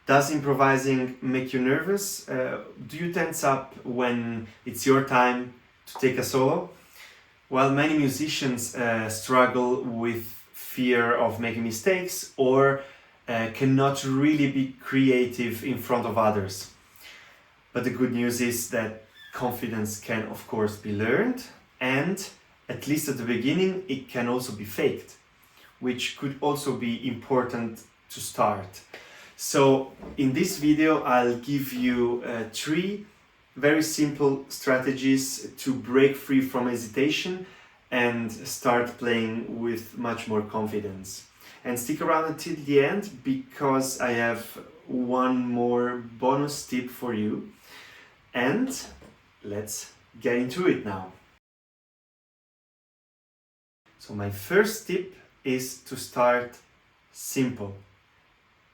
Does improvising make you nervous? Do you tense up when it's your time to take a solo? Well, many musicians struggle with fear of making mistakes or cannot really be creative in front of others. But the good news is that confidence can, of course, be learned, and at least at the beginning, it can also be faked, which could also be important to start. So in this video, I'll give you 3 very simple strategies to break free from hesitation and start playing with much more confidence. And stick around until the end, because I have one more bonus tip for you. And let's get into it now. So my first tip is to start simple.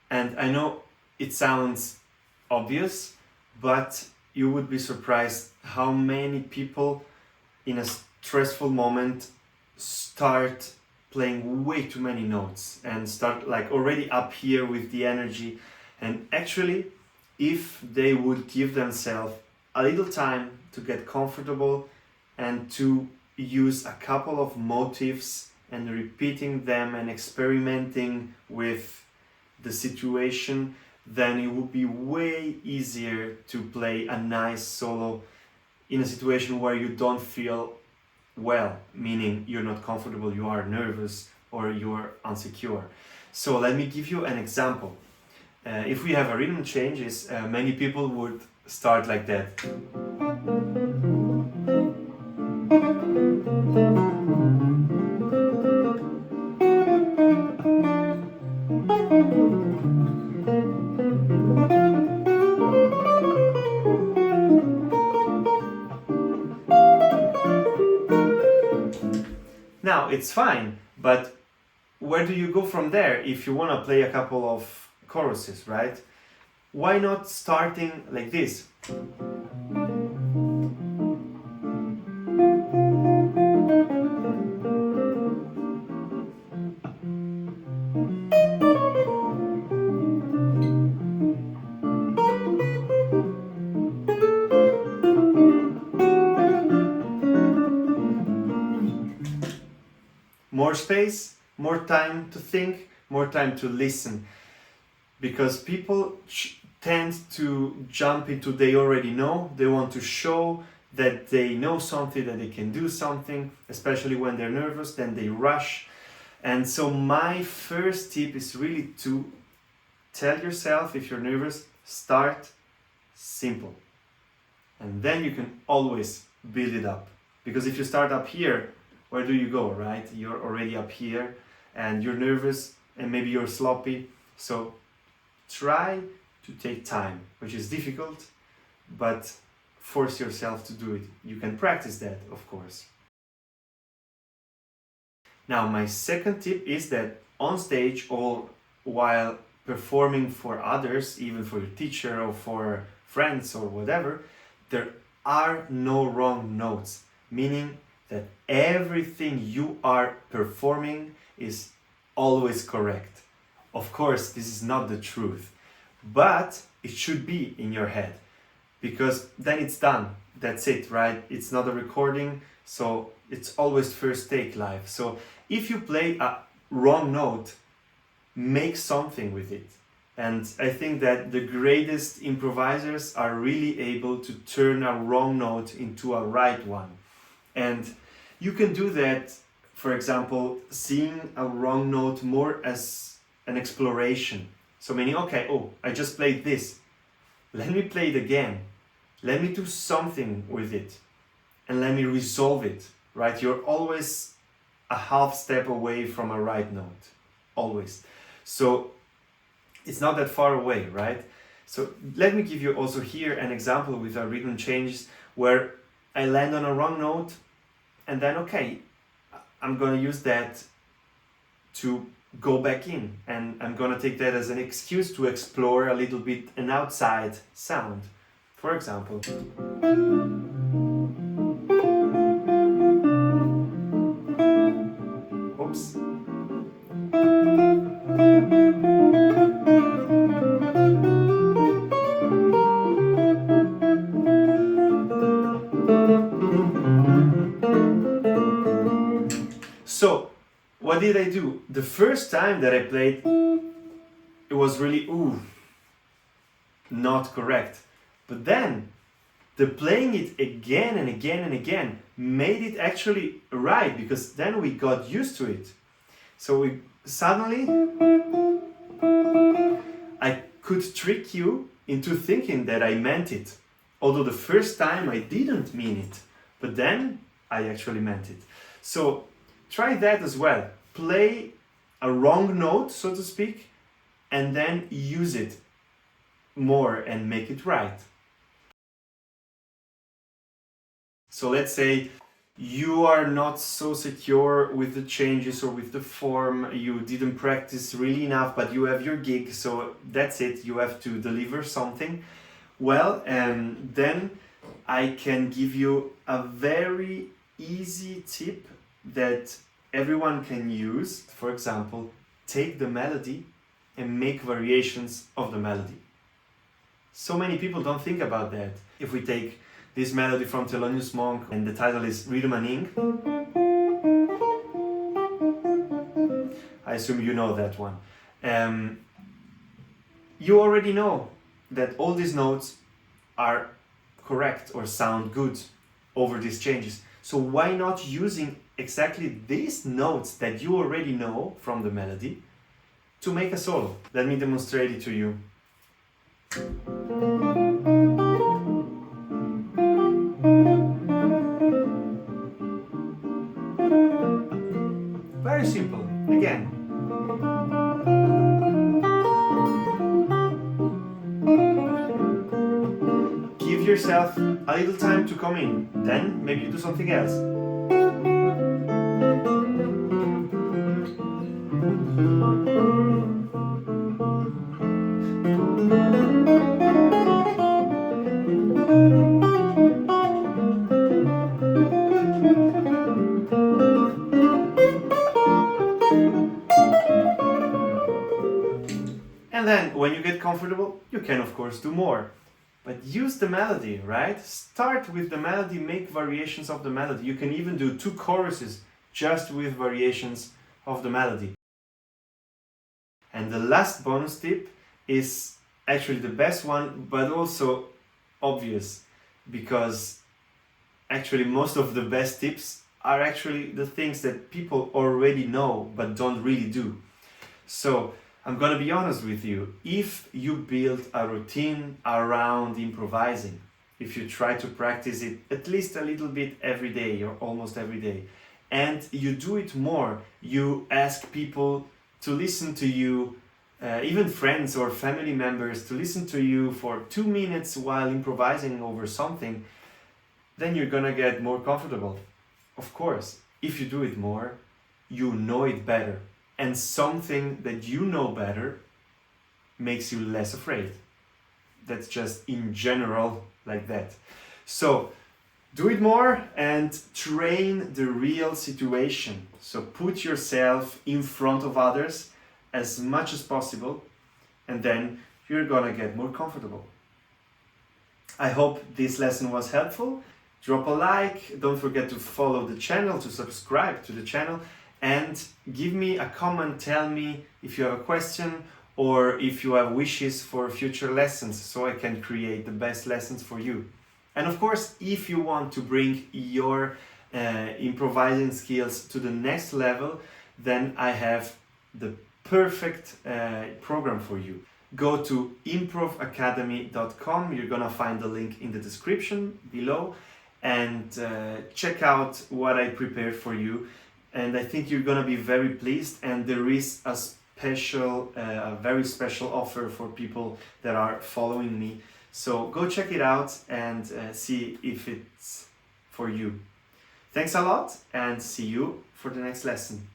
And I know it sounds obvious, but you would be surprised how many people in a stressful moment start playing way too many notes and start like already up here with the energy. And actually, if they would give themselves a little time to get comfortable and to use a couple of motifs and repeating them and experimenting with the situation, then it would be way easier to play a nice solo in a situation where you don't feel well, meaning you're not comfortable, you are nervous or you're insecure. So let me give you an example. If we have a rhythm changes, many people would start like that. Now it's fine, but where do you go from there if you want to play a couple of choruses, right? Why not starting like this? More space, more time to think, more time to listen. Because people tend to jump into they already know, they want to show that they know something, that they can do something, especially when they're nervous, then they rush. And so my first tip is really to tell yourself, if you're nervous, start simple. And then you can always build it up. Because if you start up here, where do you go, right? You're already up here and you're nervous and maybe you're sloppy. So try to take time, which is difficult, but force yourself to do it. You can practice that, of course. Now, my second tip is that on stage or while performing for others, even for your teacher or for friends or whatever, there are no wrong notes, meaning that everything you are performing is always correct. Of course, this is not the truth, but it should be in your head, because then it's done. That's it, right? It's not a recording, so it's always first take live. So if you play a wrong note, make something with it. And I think that the greatest improvisers are really able to turn a wrong note into a right one. And you can do that, for example, seeing a wrong note more as an exploration. So meaning, okay, oh, I just played this. Let me play it again. Let me do something with it. And let me resolve it, right? You're always a half step away from a right note. Always. So it's not that far away, right? So let me give you also here an example with a rhythm changes where I land on a wrong note, and then, okay, I'm gonna use that to go back in, and I'm gonna take that as an excuse to explore a little bit an outside sound. For example, oops. what did I do? The first time that I played, it was really, not correct. But then, the playing it again and again and again made it actually right, because then we got used to it. So we suddenly, I could trick you into thinking that I meant it. Although the first time I didn't mean it, but then I actually meant it. So try that as well. Play a wrong note, so to speak, and then use it more and make it right. So let's say you are not so secure with the changes or with the form, you didn't practice really enough, but you have your gig, so that's it, you have to deliver something. Well, then I can give you a very easy tip that everyone can use. For example, take the melody and make variations of the melody. So many people don't think about that. If we take this melody from Thelonious Monk, and the title is Rhythm and Ink. I assume you know that one. You already know that all these notes are correct or sound good over these changes. So why not using exactly these notes that you already know from the melody to make a solo? Let me demonstrate it to you. Very simple. Again. Give yourself a little time to come in. Then maybe you do something else. And then, when you get comfortable, you can of course do more. But use the melody, right? Start with the melody, make variations of the melody. You can even do 2 choruses just with variations of the melody. And the last bonus tip is actually the best one, but also obvious, because actually most of the best tips are actually the things that people already know but don't really do. So I'm gonna be honest with you, if you build a routine around improvising, if you try to practice it at least a little bit every day or almost every day, and you do it more, you ask people to listen to you, even friends or family members to listen to you for 2 minutes while improvising over something, then you're gonna get more comfortable. Of course, if you do it more, you know it better. And something that you know better makes you less afraid. That's just in general like that. So do it more and train the real situation. So put yourself in front of others as much as possible, and then you're gonna get more comfortable. I hope this lesson was helpful. Drop a like, don't forget to follow the channel, to subscribe to the channel, and give me a comment. Tell me if you have a question or if you have wishes for future lessons, so I can create the best lessons for you. And of course, if you want to bring your improvising skills to the next level, then I have the perfect program for you. Go to improvacademy.com. You're gonna find the link in the description below, and check out what I prepared for you. And I think you're gonna be very pleased, and there is a very special offer for people that are following me. So go check it out and see if it's for you. Thanks a lot, and see you for the next lesson.